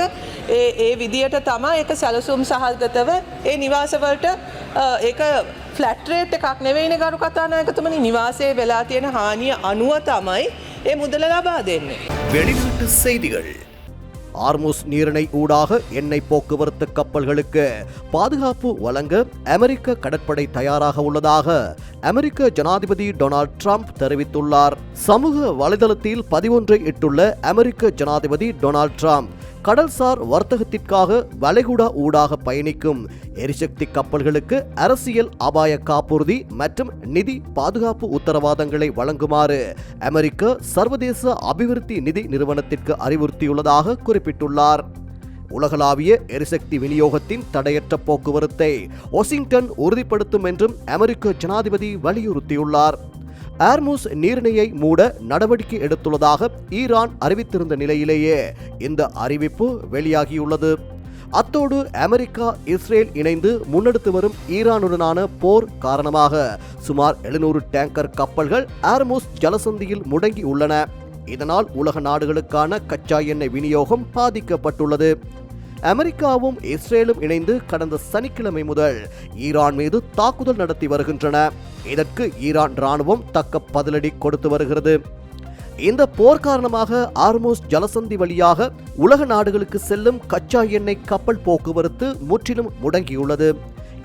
ඒ විදියට තමා ඒක සැලසුම් සහගතව ඒ නිවාස වලට ඒක ෆ්ලැට් රේට් එකක් නෙවෙයිනේ ගරු කතානායකතුමනි. නිවාසයේ වෙලා තියෙන හානිය අනුව තමයි ඒ මුදල ලබා දෙන්නේ. வெளிநாட்டு செய்திகள். ஆர்முஸ் நீரிணை ஊடாக எண்ணெய் போக்குவரத்து கப்பல்களுக்கு பாதுகாப்பு வழங்க அமெரிக்க கடற்படை தயாராக உள்ளதாக அமெரிக்க ஜனாதிபதி டொனால்ட் ட்ரம்ப் தெரிவித்துள்ளார். சமூக வலைதளத்தில் பதிவொன்றை இட்டுள்ள அமெரிக்க ஜனாதிபதி டொனால்ட் ட்ரம்ப் கடல்சார் வர்த்தகத்திற்காக வளைகுடா ஊடாக பயணிக்கும் எரிசக்தி கப்பல்களுக்கு அரசியல் அபாய காப்புறுதி மற்றும் நிதி பாதுகாப்பு உத்தரவாதங்களை வழங்குமாறு அமெரிக்க சர்வதேச அபிவிருத்தி நிதி நிறுவனத்திற்கு அறிவுறுத்தியுள்ளதாக குறிப்பிட்டுள்ளார். உலகளாவிய எரிசக்தி விநியோகத்தின் தடையற்ற போக்குவரத்தை வாஷிங்டன் உறுதிப்படுத்தும் என்றும் அமெரிக்க ஜனாதிபதி வலியுறுத்தியுள்ளார். ஆர்முஸ் நீரிணையை மூட நடவடிக்கை எடுத்துள்ளதாக ஈரான் அறிவித்திருந்த நிலையிலேயே இந்த அறிவிப்பு வெளியாகியுள்ளது. அத்தோடு அமெரிக்கா, இஸ்ரேல் இணைந்து முன்னெடுத்து வரும் ஈரானுடனான போர் காரணமாக சுமார் 700 டேங்கர் கப்பல்கள் ஆர்முஸ் ஜலசந்தியில் முடங்கி உள்ளன. இதனால் உலக நாடுகளுக்கான கச்சா எண்ணெய் விநியோகம் பாதிக்கப்பட்டுள்ளது. அமெரிக்காவும் இஸ்ரேலும் இணைந்து கடந்த சனிக்கிழமை முதல் ஈரான் மீது தாக்குதல் நடத்தி வருகின்றன. இதற்கு ஈரான் ராணுவம் தக்க பதிலடி கொடுத்து வருகிறது. இந்த போர் காரணமாக ஆர்முஸ் ஜலசந்தி வழியாக உலக நாடுகளுக்கு செல்லும் கச்சா எண்ணெய் கப்பல் போக்குவரத்து முற்றிலும் முடங்கியுள்ளது.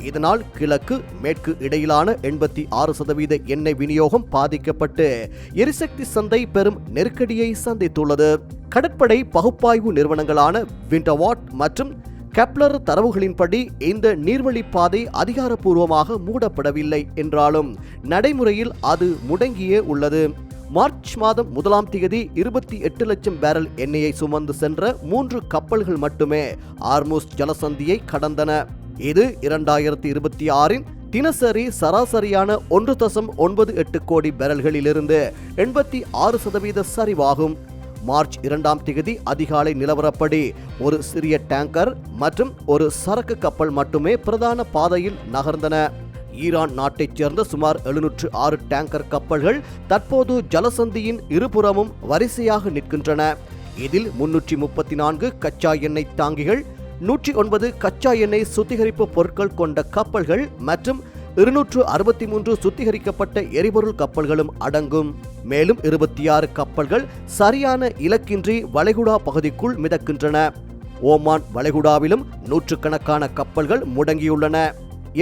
இதனால் கிழக்கு மேற்கு இடையிலான 86% எண்ணெய் விநியோகம் பாதிக்கப்பட்டு எரிசக்தி சந்தை பெரும் நெருக்கடியை சந்தித்துள்ளது. கடற்படை பகுப்பாய்வு நிறுவனங்களான விண்டர்வாட் மற்றும் கெப்லர் தரவுகளின்படி இந்த நீர்வழி பாதை அதிகாரப்பூர்வமாக மூடப்படவில்லை என்றாலும் நடைமுறையில் அது முடங்கியே உள்ளது. மார்ச் மாதம் 1ஆம் தேதி 28 லட்சம் பேரல் எண்ணெயை சுமந்து சென்ற 3 கப்பல்கள் மட்டுமே ஆர்முஸ் ஜலசந்தியை கடந்தன. இது 2026இன் தினசரி சராசரியான 1.98 கோடி பேரல்களிலிருந்து 86% சரிவாகும். மார்ச் 2ஆம் தேதி அதிகாலை நிலவரப்படி ஒரு சிறிய டேங்கர் மற்றும் ஒரு சரக்கு கப்பல் மட்டுமே பிரதான பாதையில் நகர்ந்தன. ஈரான் நாட்டைச் சேர்ந்த சுமார் 706 டேங்கர் கப்பல்கள் தற்போது ஜலசந்தியின் இருபுறமும் வரிசையாக நிற்கின்றன. இதில் 334 கச்சா எண்ணெய் தாங்கிகள், 109 கச்சா எண்ணெய் சுத்திகரிப்பு பொருட்கள் கொண்ட கப்பல்கள் மற்றும் 263 சுத்திகரிக்கப்பட்ட எரிபொருள் கப்பல்களும் அடங்கும். மேலும் 26 கப்பல்கள் சரியான இலக்கின்றி வளைகுடா பகுதிக்குள் மிதக்கின்றன. ஓமான் வளைகுடாவிலும் நூற்றுக்கணக்கான கப்பல்கள் முடங்கியுள்ளன.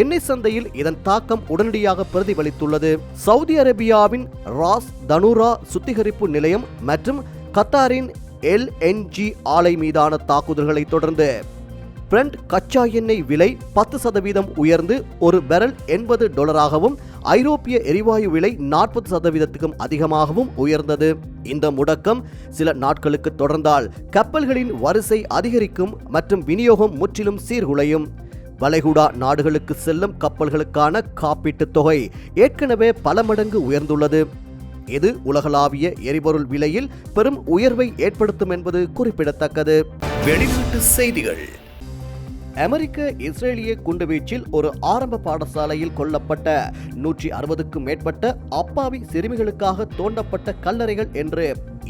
எண்ணெய் சந்தையில் இதன் தாக்கம் உடனடியாக பிரதிபலித்துள்ளது. சவுதி அரேபியாவின் ராஸ் தனுரா சுத்திகரிப்பு நிலையம் மற்றும் கத்தாரின் LNG ஆலை மீதான தாக்குதல்களை தொடர்ந்து பிரெண்ட் கச்சா எண்ணெய் விலை 10% உயர்ந்து ஒரு பெரல் $80 ஐரோப்பிய எரிவாயு விலை 40% அதிகமாகவும் உயர்ந்தது. இந்த முடக்கம் சில நாட்களுக்கு தொடர்ந்தால் கப்பல்களின் வரிசை அதிகரிக்கும் மற்றும் விநியோகம் முற்றிலும் சீர்குலையும். வளைகுடா நாடுகளுக்கு செல்லும் கப்பல்களுக்கான காப்பீட்டுத் தொகை ஏற்கனவே பல மடங்கு உயர்ந்துள்ளது. இது உலகளாவிய எரிபொருள் விலையில் பெரும் உயர்வை ஏற்படுத்தும் என்பது குறிப்பிடத்தக்கது. வெளிநாட்டு செய்திகள். அமெரிக்க இஸ்ரேலிய குண்டுவீச்சில் ஒரு ஆரம்ப பாடசாலையில் கொல்லப்பட்ட 160க்கும் மேற்பட்ட அப்பாவி சிறுமிகளுக்காக தோண்டப்பட்ட கல்லறைகள் என்று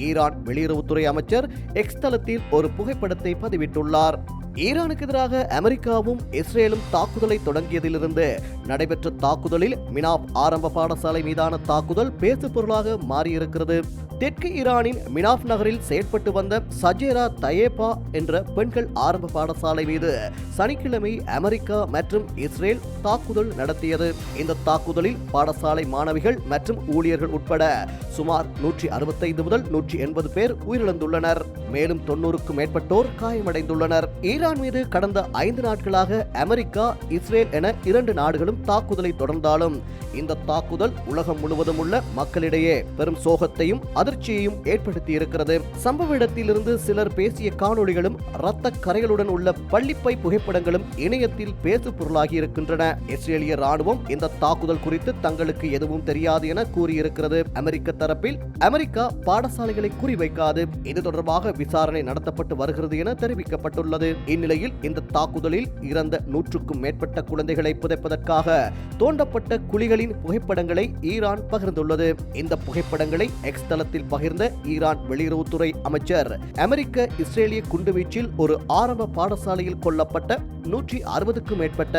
ஈரான் வெளியுறவுத்துறை அமைச்சர் எக்ஸ் தளத்தில் ஒரு புகைப்படத்தை பதிவிட்டுள்ளார். ஈரானுக்கு எதிராக அமெரிக்காவும் இஸ்ரேலும் தாக்குதலை தொடங்கியதிலிருந்து நடைபெற்ற தாக்குதலில் மினாப் ஆரம்ப பாடசாலை மீதான தாக்குதல் பேசுபொருளாக மாறியிருக்கிறது. தெற்கு ஈரானின் மினாப் நகரில் செயற்பட்டு வந்த சஜேரா தயேபா என்ற பெண்கள் ஆரம்ப பாடசாலை மீது சனிக்கிழமை அமெரிக்கா மற்றும் இஸ்ரேல் தாக்குதல் நடத்தியது. இந்த தாக்குதலில் பாடசாலை மாணவிகள் மற்றும் ஊழியர்கள் உட்பட சுமார் 165 முதல் 180 பேர் உயிரிழந்துள்ளனர். மேலும் 90க்கும் மேற்பட்டோர் காயமடைந்துள்ளனர். ஈரான் மீது கடந்த 5 நாட்களாக அமெரிக்கா, இஸ்ரேல் என 2 நாடுகளும் தாக்குதலை தொடர்ந்தாலும் இந்த தாக்குதல் உலகம் முழுவதும் உள்ள மக்களிடையே பெரும் சோகத்தையும் அதிர்ச்சியையும் ஏற்படுத்தி இருக்கிறது. சம்பவ இடத்திலிருந்து சிலர் பேசிய காணொளிகளும் இரத்த கரைகளுடன் உள்ள பள்ளிப்பை புகைப்படங்களும் இணையத்தில் பேசு பொருளாகி இருக்கின்றன. இஸ்ரேலிய ராணுவம் இந்த தாக்குதல் குறித்து தங்களுக்கு எதுவும் தெரியாது என கூறியிருக்கிறது. அமெரிக்க தரப்பில் அமெரிக்கா பாடசாலைகளை குறிவைக்காது, இது தொடர்பாக விசாரணை நடத்தப்பட்டு வருகிறது என தெரிவிக்கப்பட்டுள்ளது. இந்நிலையில் இந்த தாக்குதலில் இறந்த 100க்கும் மேற்பட்ட குழந்தைகளை புதைப்பதற்காக தோண்டப்பட்ட குழிகளின் புகைப்படங்களை ஈரான் பகிர்ந்துள்ளது. இந்த புகைப்படங்களை எக்ஸ் தளத்தில் பகிர்ந்த ஈரான் வெளியுறவுத்துறை அமைச்சர், அமெரிக்க இஸ்ரேலிய குண்டுவீச்சில் ஒரு ஆரம்ப பாடசாலையில் கொல்லப்பட்ட 160க்கும் மேற்பட்ட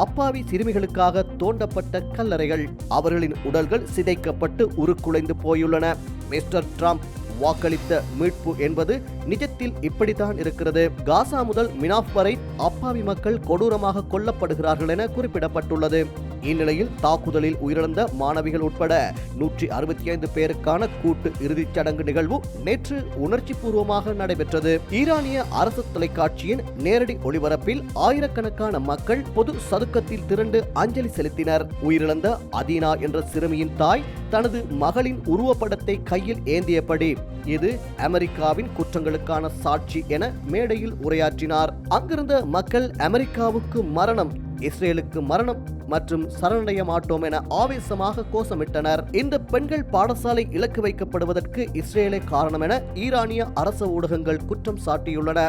அப்பாவி சிறுமிகளுக்காக தோண்டப்பட்ட கல்லறைகள், அவர்களின் உடல்கள் சிதைக்கப்பட்டு உருக்குலைந்து போயுள்ளன. மிஸ்டர் ட்ரம்ப் வாக்களித்த மீட்பு என்பது நிஜத்தில் இப்படித்தான் இருக்கிறது. காசா முதல் மினாப் வரை அப்பாவி மக்கள் கொடூரமாக கொல்லப்படுகிறார்கள் என குறிப்பிடப்பட்டுள்ளது. இந்நிலையில் தாக்குதலில் உயிரிழந்த மாணவிகள் உட்பட 165 பேருக்கான கூட்டு இறுதிச் சடங்கு நிகழ்வு நேற்று உணர்ச்சி பூர்வமாக நடைபெற்றது. ஈரானிய அரசு தொலைக்காட்சியின் நேரடி ஒளிபரப்பில் ஆயிரக்கணக்கான மக்கள் பொது சதுக்கத்தில் திரண்டு அஞ்சலி செலுத்தினர். உயிரிழந்த அதீனா என்ற சிறுமியின் தாய் தனது மகளின் உருவப்படத்தை கையில் ஏந்தியபடி இது அமெரிக்காவின் குற்றங்களுக்கான சாட்சி என மேடையில் உரையாற்றினார். அங்கிருந்த மக்கள் அமெரிக்காவுக்கு மரணம், இஸ்ரேலுக்கு மரணம் மற்றும் சரணடைய மாட்டோம் என ஆவேசமாக கோஷமிட்டனர். இந்த பெண்கள் பாடசாலை இலக்கு வைக்கப்படுவதற்கு இஸ்ரேலே காரணம் என ஈரானிய அரசு ஊடகங்கள் குற்றம் சாட்டியுள்ளன.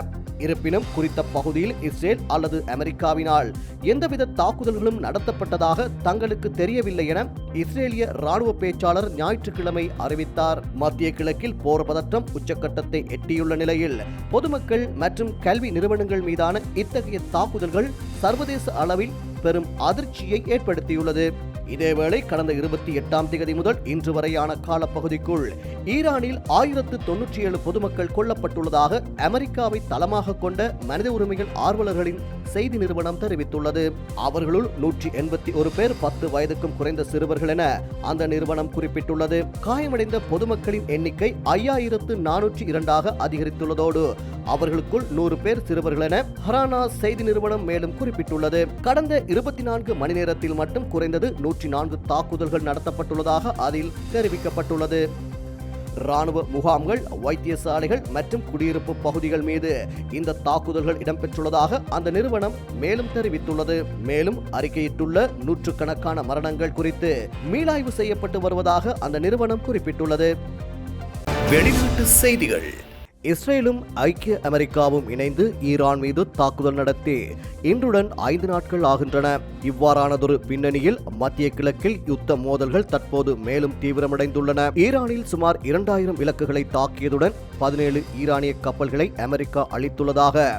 இருப்பினும் குறித்த பகுதியில் இஸ்ரேல் அல்லது அமெரிக்காவினால் எந்தவித தாக்குதல்களும் நடத்தப்பட்டதாக தங்களுக்கு தெரியவில்லை என இஸ்ரேலிய ராணுவ பேச்சாளர் ஞாயிற்றுக்கிழமை அறிவித்தார். மத்திய கிழக்கில் போர் பதற்றம் உச்சக்கட்டத்தை எட்டியுள்ள நிலையில் பொதுமக்கள் மற்றும் கல்வி நிறுவனங்கள் மீதான இத்தகைய தாக்குதல்கள் சர்வதேச அளவில் பெரும் அதிர்ச்சியை ஏற்படுத்தியுள்ளது. இதேவேளை கடந்த 28ஆம் தேதி முதல் இன்று வரையான காலப்பகுதிக்குள் ஈரானில் 1097 பொதுமக்கள் கொல்லப்பட்டுள்ளதாக அமெரிக்காவை தளமாக கொண்ட மனித உரிமைகள் ஆர்வலர்களின் செய்தி நிறுவனம் தெரிவித்துள்ளது. அவர்களுள் 181 பேர் 10 வயதுக்கும் குறைந்த சிறுவர்கள் என அந்த நிறுவனம் குறிப்பிட்டுள்ளது. காயமடைந்த பொதுமக்களின் எண்ணிக்கை 5402 அதிகரித்துள்ளதோடு அவர்களுக்குள் 100 பேர் சிறுவர்கள் என ஹரானா செய்தி நிறுவனம் மேலும் குறிப்பிட்டுள்ளது. கடந்த 24 மணி நேரத்தில் மட்டும் குறைந்தது 104 தாக்குதல்கள் நடத்தப்பட்டுள்ளதாக அதில் தெரிவிக்கப்பட்டுள்ளது. ராணுவ முகாம்கள், வைத்தியசாலைகள் மற்றும் குடியிருப்பு பகுதிகள் மீது இந்த தாக்குதல்கள் இடம்பெற்றுள்ளதாக அந்த நிறுவனம் மேலும் தெரிவித்துள்ளது. மேலும் அறிக்கையிட்டுள்ள நூற்றுக்கணக்கான மரணங்கள் குறித்து மீளாய்வு செய்யப்பட்டு வருவதாக அந்த நிறுவனம் குறிப்பிட்டுள்ளது. வெளிநாட்டு செய்திகள். இஸ்ரேலும் ஐக்கிய அமெரிக்காவும் இணைந்து ஈரான் மீது தாக்குதல் நடத்தி இன்றுடன் 5 நாட்கள் ஆகின்றன. இவ்வாறானதொரு பின்னணியில் மத்திய கிழக்கில் யுத்த மோதல்கள் தற்போது மேலும் தீவிரமடைந்துள்ளன. ஈரானில் சுமார் 2000 இலக்குகளை தாக்கியதுடன் 17 ஈரானிய கப்பல்களை அமெரிக்கா அளித்துள்ளதாக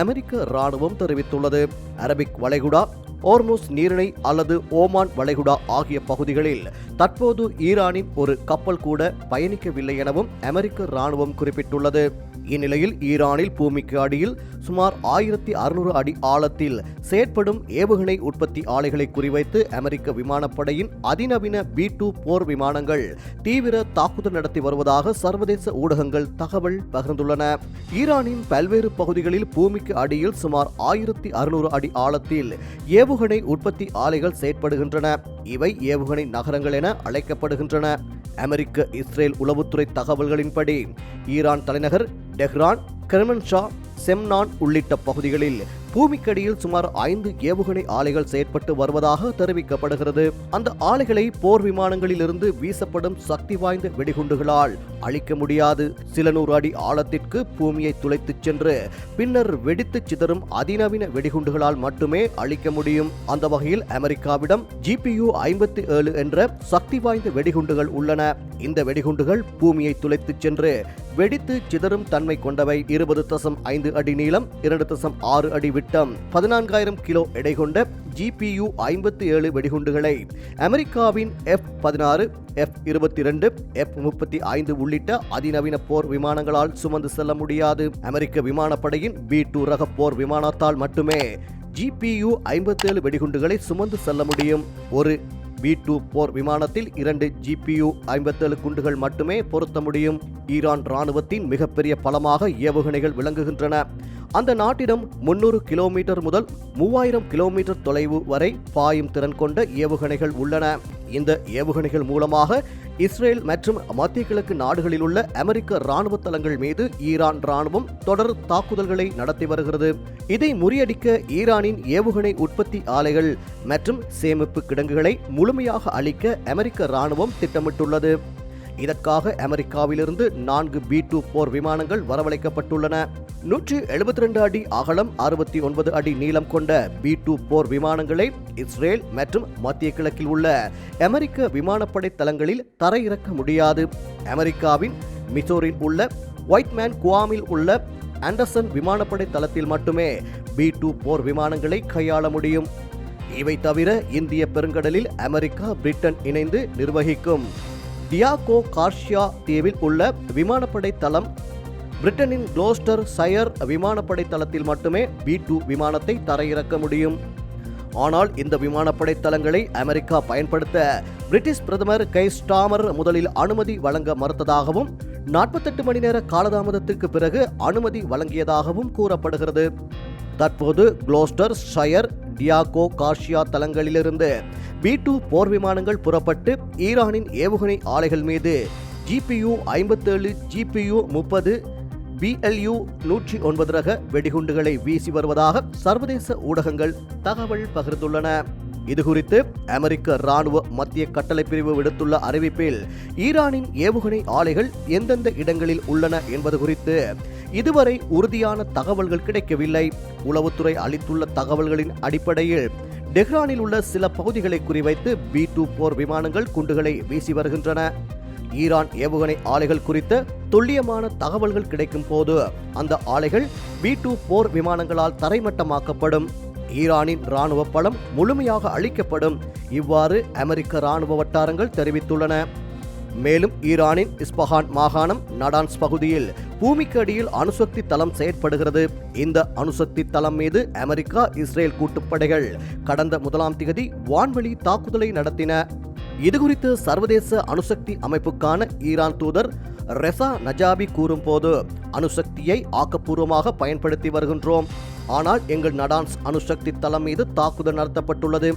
அமெரிக்க ராணுவம் தெரிவித்துள்ளது. அரபிக் வளைகுடா, ஓர்முஸ் நீரிணை அல்லது ஓமான் வளைகுடா ஆகிய பகுதிகளில் தற்போது ஈரானின் ஒரு கப்பல் கூட பயணிக்கவில்லை எனவும் அமெரிக்க ராணுவம் குறிப்பிட்டுள்ளது. இந்நிலையில் ஈரானில் பூமிக்கு அடியில் சுமார் 1600 அடி ஆழத்தில் செயற்படும் ஏவுகணை உற்பத்தி ஆலைகளை குறிவைத்து அமெரிக்க விமானப்படையின் அதிநவீன B-2 போர் விமானங்கள் தீவிர தாக்குதல் நடத்தி வருவதாக சர்வதேச ஊடகங்கள் தகவல் பகிர்ந்துள்ளன. ஈரானின் பல்வேறு பகுதிகளில் பூமிக்கு அடியில் சுமார் 1600 அடி ஆழத்தில் ஏவுகணை உற்பத்தி ஆலைகள் செயற்படுகின்றன. இவை ஏவுகணை நகரங்கள் என அழைக்கப்படுகின்றன. அமெரிக்க இஸ்ரேல் உளவுத்துறை தகவல்களின்படி ஈரான் தலைநகர் டெஹ்ரான், கெர்மன்ஷா, செம்னான் உள்ளிட்ட பகுதிகளில் பூமிக்கடியில் சுமார் 5 ஏவுகணை ஆலைகள் செயற்பட்டு வருவதாக தெரிவிக்கப்படுகிறது. அந்த ஆலைகளை போர் விமானங்களிலிருந்து வீசப்படும் சக்தி வாய்ந்த வெடிகுண்டுகளால் அழிக்க முடியாது. சில 100 அடி ஆழத்திற்கு பூமியை துளைத்துச் சென்று பின்னர் வெடித்து சிதறும் அதிநவீன வெடிகுண்டுகளால் மட்டுமே அழிக்க முடியும். அந்த வகையில் அமெரிக்காவிடம் GPU-57 என்ற சக்தி வாய்ந்த வெடிகுண்டுகள் உள்ளன. இந்த வெடிகுண்டுகள் பூமியை துளைத்துச் சென்று வெடித்து சிதறும் தன்மை கொண்டவை. 20.5 அடி நீளம், 2.6 அடி விட்டம், 14,000 கிலோ எடை கொண்ட GPU-57 வெடிகுண்டுகளை அமெரிக்காவின் F-16, F-22, F-35 உள்ளிட்ட அதிநவீன போர் விமானங்களால் சுமந்து செல்ல முடியாது. அமெரிக்க விமானப்படையின் B-2 ரக போர் விமானத்தால் மட்டுமே GPU-57 வெடிகுண்டுகளை சுமந்து செல்ல முடியும். ஒரு B-2 போர் விமானத்தில் 2 GPU-57 குண்டுகள் மட்டுமே பொருத்த முடியும். ஈரான் ராணுவத்தின் மிகப்பெரிய பலமாக ஏவுகணைகள் விளங்குகின்றன. அந்த நாட்டிடம் 300 கிலோமீட்டர் முதல் 3000 கிலோமீட்டர் தொலைவு வரை பாயும் திறன் கொண்ட ஏவுகணைகள் உள்ளன. இந்த ஏவுகணைகள் மூலமாக இஸ்ரேல் மற்றும் மத்திய கிழக்கு நாடுகளில் உள்ள அமெரிக்க ராணுவ தளங்கள் மீது ஈரான் ராணுவம் தொடர் தாக்குதல்களை நடத்தி வருகிறது. இதை முறியடிக்க ஈரானின் ஏவுகணை உற்பத்தி ஆலைகள் மற்றும் சேமிப்பு கிடங்குகளை முழுமையாக அழிக்க அமெரிக்க ராணுவம் திட்டமிட்டுள்ளது. இதற்காக அமெரிக்காவிலிருந்து 4 B-2 போர் விமானங்கள் வரவழைக்கப்பட்டுள்ளன. 172 அடி அகலம், 69 அடி நீளம் கொண்ட B-2 போர் விமானங்களை இஸ்ரேல் மற்றும் மத்திய கிழக்கில் உள்ள அமெரிக்க விமானப்படை தளங்களில் தரையிறக்க முடியாது. அமெரிக்காவின் மிசோரில் உள்ள ஒயிட்மேன் குவாமில் உள்ள ஆண்டர்சன் விமானப்படை தளத்தில் மட்டுமே B-2 போர் விமானங்களை கையாள முடியும். இவை தவிர இந்திய பெருங்கடலில் அமெரிக்கா, பிரிட்டன் இணைந்து நிர்வகிக்கும் டியாகோ கார்ஷியா தீவில் உள்ள விமானப்படை தளம், பிரிட்டனின் குளோஸ்டர் சயர் விமானப்படை தளத்தில் மட்டுமே B-2 விமானத்தை தரையிறக்க முடியும். ஆனால் இந்த விமானப்படை தளங்களை அமெரிக்கா பயன்படுத்த பிரிட்டிஷ் பிரதமர் கெய்ர் ஸ்டார்மர் முதலில் அனுமதி வழங்க மறுத்ததாகவும் 48 மணி நேர காலதாமதத்திற்கு பிறகு அனுமதி வழங்கியதாகவும் கூறப்படுகிறது. தற்போது குளோஸ்டர், ஷயர், டியாகோ கார்ஷியா தளங்களிலிருந்து B-2 போர் விமானங்கள் புறப்பட்டு ஈரானின் ஏவுகணை ஆலைகள் மீது GPU-57, GPU-30, BLU-109 ரக வெடிகுண்டுகளை வீசி வருவதாக சர்வதேச ஊடகங்கள் தகவல் பகிர்ந்துள்ளன. இதுகுறித்து அமெரிக்க ராணுவ மத்திய கட்டளை பிரிவு விடுத்துள்ள அறிவிப்பில் ஈரானின் ஏவுகணை ஆலைகள் எந்தெந்த இடங்களில் உள்ளன என்பது குறித்து இதுவரை உறுதியான தகவல்கள் கிடைக்கவில்லை. உளவுத்துறை அளித்துள்ள தகவல்களின் அடிப்படையில் டெஹ்ரானில் உள்ள சில பகுதிகளை குறிவைத்து B-2 போர் விமானங்கள் குண்டுகளை வீசி வருகின்றன. ஈரான் ஏவுகணை ஆலைகள் குறித்த துல்லியமான தகவல்கள் கிடைக்கும் போது அந்த ஆலைகள் B-2 போர் விமானங்களால் தரைமட்டமாக்கப்படும். ஈரானின் ராணுவ பலம் முழுமையாக அழிக்கப்படும். இவ்வாறு அமெரிக்க ராணுவ வட்டாரங்கள் தெரிவித்துள்ளன. மேலும் ஈரானின் இஸ்பஹான் மாகாணம் நடான்ஸ் பகுதியில் பூமிக்கு அடியில் அணுசக்தி தளம் செயற்படுகிறது. இந்த அணுசக்தி தளம் மீது அமெரிக்கா இஸ்ரேல் கூட்டுப்படைகள் கடந்த 1ஆம் தேதி வான்வழி தாக்குதலை நடத்தின. இதுகுறித்து சர்வதேச அணுசக்தி அமைப்புக்கான ஈரான் தூதர் ரெசா நஜாபி கூறும்போது, அணுசக்தியை ஆக்கப்பூர்வமாக பயன்படுத்தி வருகின்றோம். ஆனால் எங்கள் நடான்ஸ் அணுசக்தி தளம் மீது தாக்குதல் நடத்தப்பட்டுள்ளது.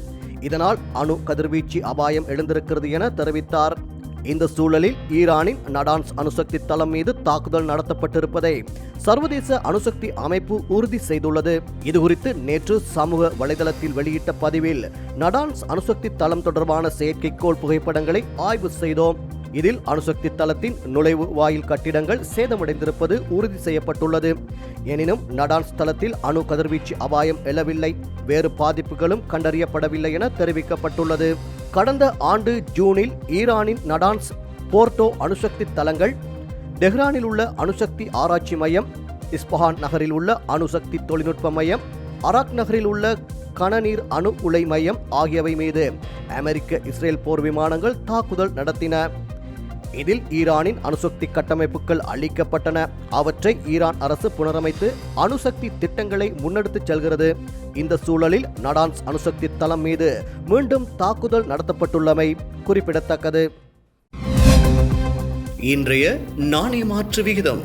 இதனால் அணு கதிர்வீச்சு அபாயம் எழுந்திருக்கிறது என தெரிவித்தார். இந்த சூழலில் ஈரானின் நடான்ஸ் அணுசக்தி தளம் மீது தாக்குதல் நடத்தப்பட்டிருப்பதை சர்வதேச அணுசக்தி அமைப்பு உறுதி செய்துள்ளது. இதுகுறித்து நேற்று சமூக வலைதளத்தில் வெளியிட்ட பதிவில், நடான்ஸ் அணுசக்தி தளம் தொடர்பான செயற்கைக்கோள் புகைப்படங்களை ஆய்வு செய்தோம். இதில் அணுசக்தி தளத்தின் நுழைவு வாயில் கட்டிடங்கள் சேதமடைந்திருப்பது உறுதி செய்யப்பட்டுள்ளது. எனினும் நடான்ஸ் தளத்தில் அணு கதிர்வீச்சு அபாயம் எழவில்லை, வேறு பாதிப்புகளும் கண்டறியப்படவில்லை என தெரிவிக்கப்பட்டுள்ளது. கடந்த ஆண்டு ஜூனில் ஈரானின் நடான்ஸ், போர்ட்டோ அணுசக்தி தளங்கள், டெஹ்ரானில் உள்ள அணுசக்தி ஆராய்ச்சி மையம், இஸ்பஹான் நகரில் உள்ள அணுசக்தி தொழில்நுட்ப மையம், அராக் நகரில் உள்ள கனநீர் அணு உலை மையம் ஆகியவை மீது அமெரிக்க இஸ்ரேல் போர் விமானங்கள் தாக்குதல் நடத்தின. இதில் ஈரானின் அணுசக்தி கட்டமைப்புகள் அழிக்கப்பட்டன. அவற்றை ஈரான் அரசு புனரமைத்து அணுசக்தி திட்டங்களை முன்னெடுத்துச் செல்கிறது. இந்த சூழலில் நடான்ஸ் அணுசக்தி தளம் மீது மீண்டும் தாக்குதல் நடத்தப்பட்டுள்ளமை குறிப்பிடத்தக்கது. இன்றைய நாணய மாற்று விகிதம்